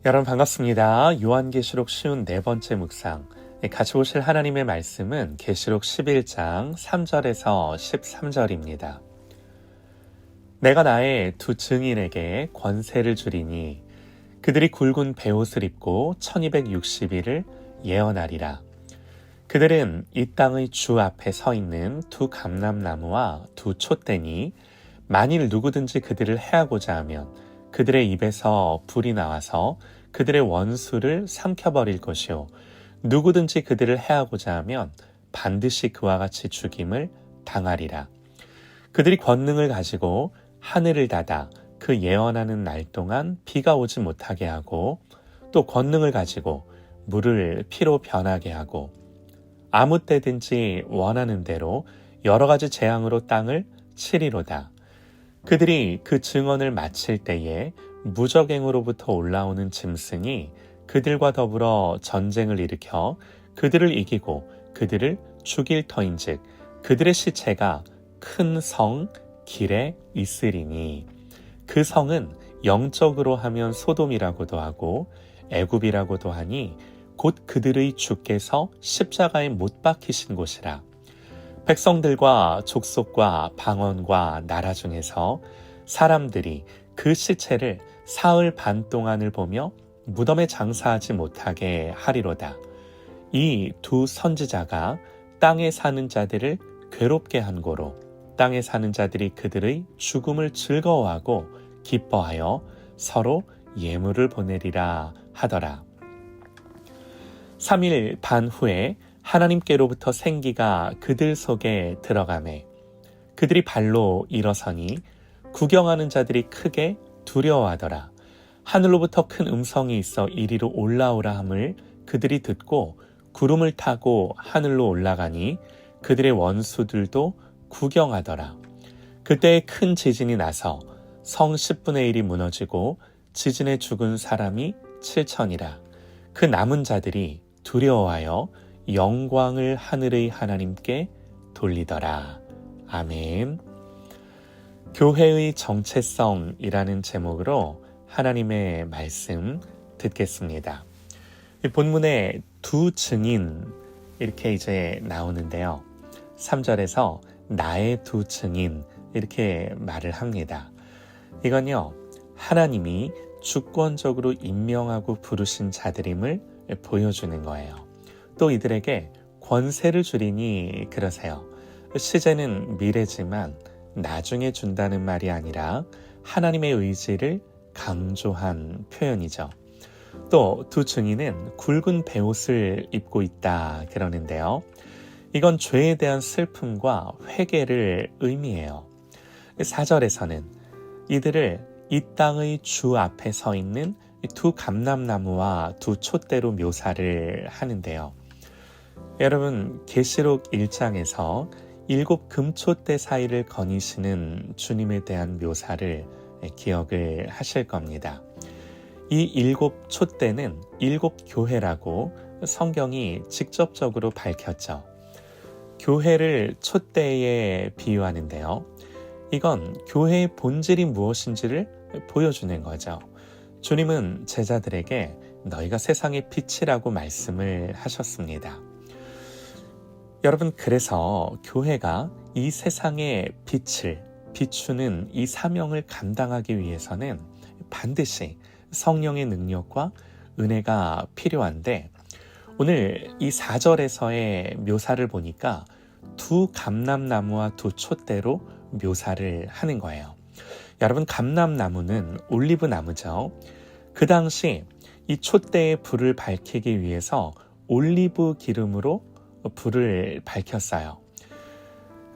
여러분 반갑습니다. 요한계시록 쉬운 네 번째 묵상. 같이 보실 하나님의 말씀은 계시록 11장 3절에서 13절입니다. 내가 나의 두 증인에게 권세를 주리니 그들이 굵은 베옷을 입고 1260일을 예언하리라. 그들은 이 땅의 주 앞에 서 있는 두 감람나무와 두 촛대니 만일 누구든지 그들을 해하고자 하면 그들의 입에서 불이 나와서 그들의 원수를 삼켜버릴 것이요 누구든지 그들을 해하고자 하면 반드시 그와 같이 죽임을 당하리라. 그들이 권능을 가지고 하늘을 닫아 그 예언하는 날 동안 비가 오지 못하게 하고 또 권능을 가지고 물을 피로 변하게 하고 아무 때든지 원하는 대로 여러 가지 재앙으로 땅을 치리로다. 그들이 그 증언을 마칠 때에 무적행으로부터 올라오는 짐승이 그들과 더불어 전쟁을 일으켜 그들을 이기고 그들을 죽일 터인즉 그들의 시체가 큰 성 길에 있으리니 그 성은 영적으로 하면 소돔이라고도 하고 애굽이라고도 하니 곧 그들의 주께서 십자가에 못 박히신 곳이라. 백성들과 족속과 방언과 나라 중에서 사람들이 그 시체를 사흘 반 동안을 보며 무덤에 장사하지 못하게 하리로다. 이 두 선지자가 땅에 사는 자들을 괴롭게 한 고로 땅에 사는 자들이 그들의 죽음을 즐거워하고 기뻐하여 서로 예물을 보내리라 하더라. 3일 반 후에 하나님께로부터 생기가 그들 속에 들어가매 그들이 발로 일어서니 구경하는 자들이 크게 두려워하더라. 하늘로부터 큰 음성이 있어 이리로 올라오라 함을 그들이 듣고 구름을 타고 하늘로 올라가니 그들의 원수들도 구경하더라. 그때 큰 지진이 나서 성 10분의 1이 무너지고 지진에 죽은 사람이 7천이라. 그 남은 자들이 두려워하여 영광을 하늘의 하나님께 돌리더라. 아멘. 교회의 정체성이라는 제목으로 하나님의 말씀 듣겠습니다. 본문에 두 증인 이렇게 이제 나오는데요. 3절에서 나의 두 증인 이렇게 말을 합니다. 이건요, 하나님이 주권적으로 임명하고 부르신 자들임을 보여주는 거예요. 또 이들에게 권세를 주리니 그러세요. 시제는 미래지만 나중에 준다는 말이 아니라 하나님의 의지를 강조한 표현이죠. 또 두 증인은 굵은 베옷을 입고 있다 그러는데요. 이건 죄에 대한 슬픔과 회개를 의미해요. 4절에서는 이들을 이 땅의 주 앞에 서 있는 두 감람나무와 두 촛대로 묘사를 하는데요. 여러분, 계시록 1장에서 7 금촛대 사이를 거니시는 주님에 대한 묘사를 기억을 하실 겁니다. 이 7 촛대는 7 교회라고 성경이 직접적으로 밝혔죠. 교회를 촛대에 비유하는데요. 이건 교회의 본질이 무엇인지를 보여주는 거죠. 주님은 제자들에게 너희가 세상의 빛이라고 말씀을 하셨습니다. 여러분, 그래서 교회가 이 세상의 빛을 비추는 이 사명을 감당하기 위해서는 반드시 성령의 능력과 은혜가 필요한데 오늘 이 4절에서의 묘사를 보니까 두 감람나무와 두 촛대로 묘사를 하는 거예요. 여러분, 감람나무는 올리브 나무죠. 그 당시 이 촛대의 불을 밝히기 위해서 올리브 기름으로 불을 밝혔어요.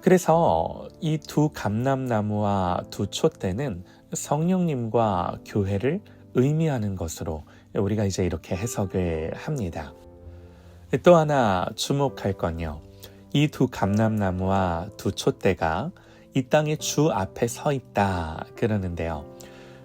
그래서 이 두 감람나무와 두 촛대는 성령님과 교회를 의미하는 것으로 우리가 이제 이렇게 해석을 합니다. 또 하나 주목할 건요. 이 두 감람나무와 두 촛대가 이 땅의 주 앞에 서 있다 그러는데요.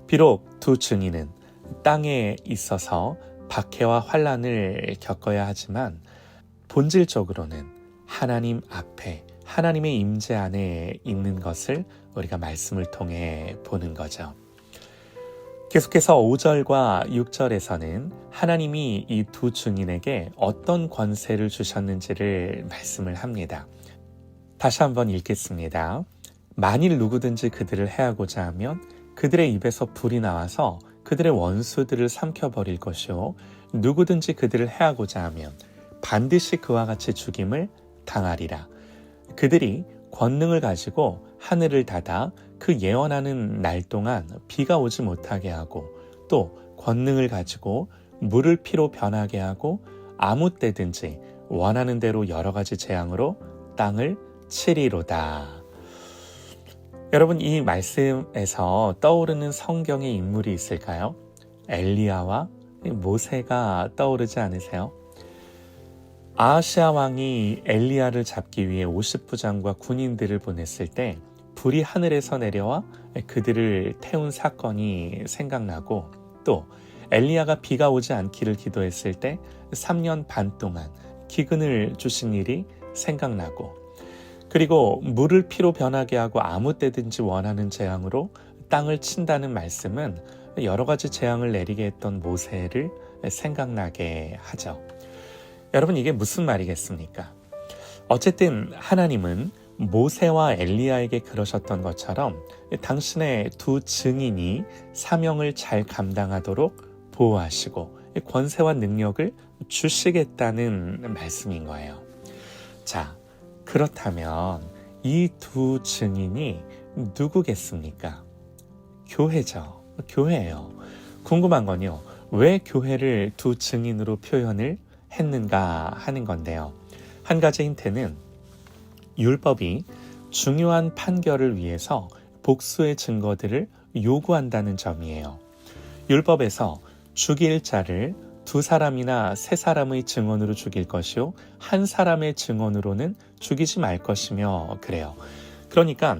비록 두 증인은 땅에 있어서 박해와 환난을 겪어야 하지만 본질적으로는 하나님 앞에 하나님의 임재 안에 있는 것을 우리가 말씀을 통해 보는 거죠. 계속해서 5절과 6절에서는 하나님이 이 두 증인에게 어떤 권세를 주셨는지를 말씀을 합니다. 다시 한번 읽겠습니다. 만일 누구든지 그들을 해하고자 하면 그들의 입에서 불이 나와서 그들의 원수들을 삼켜버릴 것이요 누구든지 그들을 해하고자 하면 반드시 그와 같이 죽임을 당하리라. 그들이 권능을 가지고 하늘을 닫아 그 예언하는 날 동안 비가 오지 못하게 하고 또 권능을 가지고 물을 피로 변하게 하고 아무 때든지 원하는 대로 여러 가지 재앙으로 땅을 치리로다. 여러분, 이 말씀에서 떠오르는 성경의 인물이 있을까요? 엘리야와 모세가 떠오르지 않으세요? 아하시아 왕이 엘리야를 잡기 위해 50부장과 군인들을 보냈을 때 불이 하늘에서 내려와 그들을 태운 사건이 생각나고 또 엘리야가 비가 오지 않기를 기도했을 때 3년 반 동안 기근을 주신 일이 생각나고 그리고 물을 피로 변하게 하고 아무 때든지 원하는 재앙으로 땅을 친다는 말씀은 여러 가지 재앙을 내리게 했던 모세를 생각나게 하죠. 여러분, 이게 무슨 말이겠습니까? 어쨌든 하나님은 모세와 엘리야에게 그러셨던 것처럼 당신의 두 증인이 사명을 잘 감당하도록 보호하시고 권세와 능력을 주시겠다는 말씀인 거예요. 자, 그렇다면 이 두 증인이 누구겠습니까? 교회죠. 교회예요. 궁금한 건요. 왜 교회를 두 증인으로 표현을 했는가 하는 건데요. 한 가지 힌트는 율법이 중요한 판결을 위해서 복수의 증거들을 요구한다는 점이에요. 율법에서 죽일 자를 두 사람이나 세 사람의 증언으로 죽일 것이요 한 사람의 증언으로는 죽이지 말 것이며 그래요. 그러니까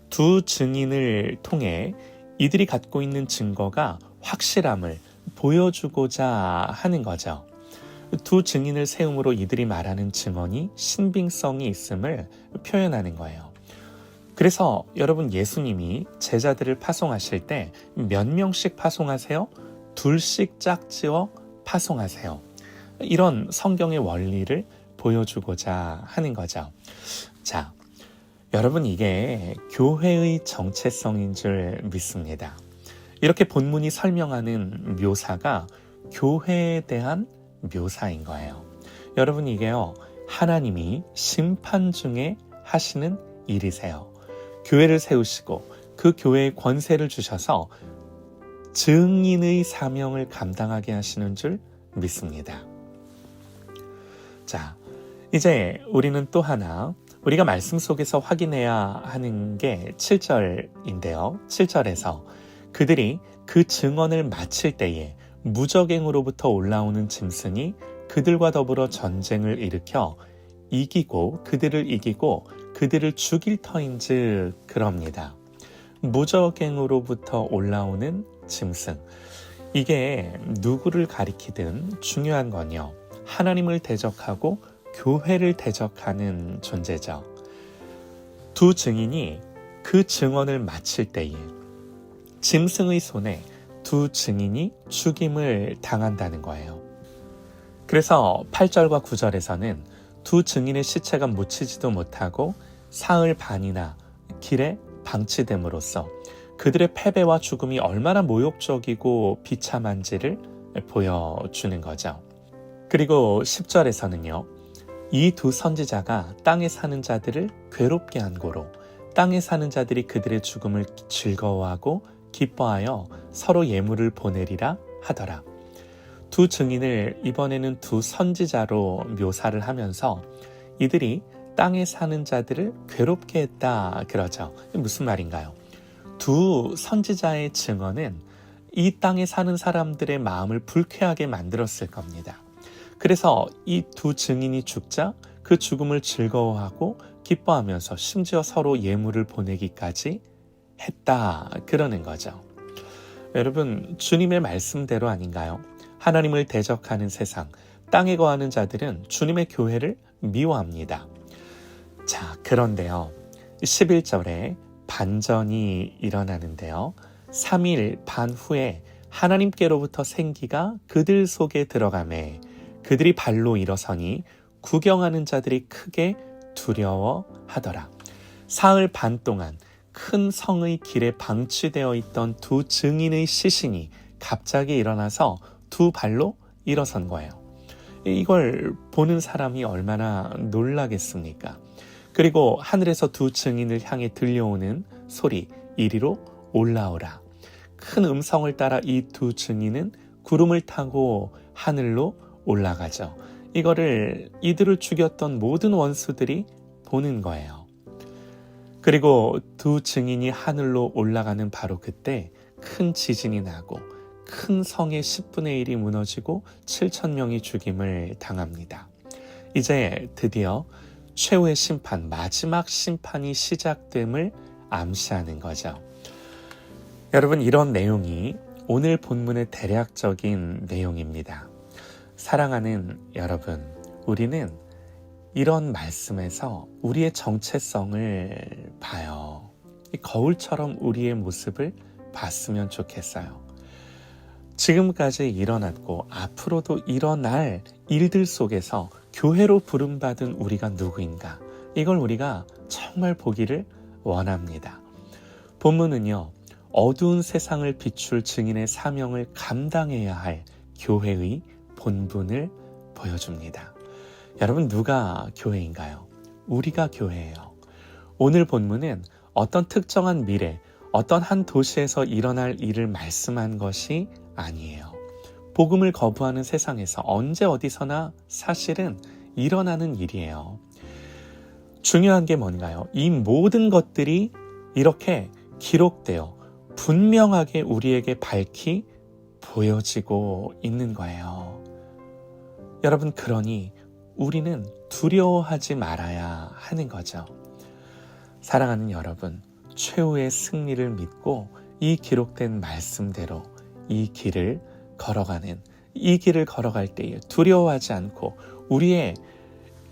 두 증인을 통해 이들이 갖고 있는 증거가 확실함을 보여주고자 하는 거죠. 두 증인을 세움으로 이들이 말하는 증언이 신빙성이 있음을 표현하는 거예요. 그래서 여러분, 예수님이 제자들을 파송하실 때 몇 명씩 파송하세요? 둘씩 짝지어 파송하세요. 이런 성경의 원리를 보여주고자 하는 거죠. 자, 여러분, 이게 교회의 정체성인 줄 믿습니다. 이렇게 본문이 설명하는 묘사가 교회에 대한 묘사인 거예요. 여러분, 이게요, 하나님이 심판 중에 하시는 일이세요. 교회를 세우시고 그 교회에 권세를 주셔서 증인의 사명을 감당하게 하시는 줄 믿습니다. 자, 이제 우리는 또 하나 우리가 말씀 속에서 확인해야 하는 게 7절인데요. 7절에서 그들이 그 증언을 마칠 때에 무적행으로부터 올라오는 짐승이 그들과 더불어 전쟁을 일으켜 그들을 이기고 그들을 죽일 터인즉 그럽니다. 무적행으로부터 올라오는 짐승. 이게 누구를 가리키든 중요한 건요, 하나님을 대적하고 교회를 대적하는 존재죠. 두 증인이 그 증언을 마칠 때에 짐승의 손에 두 증인이 죽임을 당한다는 거예요. 그래서 8절과 9절에서는 두 증인의 시체가 묻히지도 못하고 사흘 반이나 길에 방치됨으로써 그들의 패배와 죽음이 얼마나 모욕적이고 비참한지를 보여주는 거죠. 그리고 10절에서는요, 이 두 선지자가 땅에 사는 자들을 괴롭게 한 고로 땅에 사는 자들이 그들의 죽음을 즐거워하고 기뻐하여 서로 예물을 보내리라 하더라. 두 증인을 이번에는 두 선지자로 묘사를 하면서 이들이 땅에 사는 자들을 괴롭게 했다 그러죠. 무슨 말인가요? 두 선지자의 증언은 이 땅에 사는 사람들의 마음을 불쾌하게 만들었을 겁니다. 그래서 이 두 증인이 죽자 그 죽음을 즐거워하고 기뻐하면서 심지어 서로 예물을 보내기까지 했다 그러는 거죠. 여러분, 주님의 말씀대로 아닌가요? 하나님을 대적하는 세상, 땅에 거하는 자들은 주님의 교회를 미워합니다. 자, 그런데요, 11절에 반전이 일어나는데요. 3일 반 후에 하나님께로부터 생기가 그들 속에 들어가매 그들이 발로 일어서니 구경하는 자들이 크게 두려워하더라. 사흘 반 동안 큰 성의 길에 방치되어 있던 두 증인의 시신이 갑자기 일어나서 두 발로 일어선 거예요. 이걸 보는 사람이 얼마나 놀라겠습니까? 그리고 하늘에서 두 증인을 향해 들려오는 소리, 이리로 올라오라. 큰 음성을 따라 이 두 증인은 구름을 타고 하늘로 올라가죠. 이거를 이들을 죽였던 모든 원수들이 보는 거예요. 그리고 두 증인이 하늘로 올라가는 바로 그때 큰 지진이 나고 큰 성의 10분의 1이 무너지고 7,000명이 죽임을 당합니다. 이제 드디어 최후의 심판, 마지막 심판이 시작됨을 암시하는 거죠. 여러분, 이런 내용이 오늘 본문의 대략적인 내용입니다. 사랑하는 여러분, 우리는 이런 말씀에서 우리의 정체성을 봐요. 거울처럼 우리의 모습을 봤으면 좋겠어요. 지금까지 일어났고 앞으로도 일어날 일들 속에서 교회로 부름받은 우리가 누구인가? 이걸 우리가 정말 보기를 원합니다. 본문은요, 어두운 세상을 비출 증인의 사명을 감당해야 할 교회의 본분을 보여줍니다. 여러분, 누가 교회인가요? 우리가 교회예요. 오늘 본문은 어떤 특정한 미래, 어떤 한 도시에서 일어날 일을 말씀한 것이 아니에요. 복음을 거부하는 세상에서 언제 어디서나 사실은 일어나는 일이에요. 중요한 게 뭔가요? 이 모든 것들이 이렇게 기록되어 분명하게 우리에게 밝히 보여지고 있는 거예요. 여러분, 그러니 우리는 두려워하지 말아야 하는 거죠. 사랑하는 여러분, 최후의 승리를 믿고 이 기록된 말씀대로 이 길을 걸어갈 때에 두려워하지 않고 우리의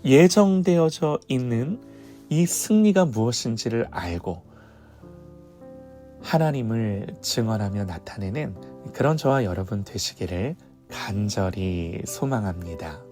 예정되어져 있는 이 승리가 무엇인지를 알고 하나님을 증언하며 나타내는 그런 저와 여러분 되시기를 간절히 소망합니다.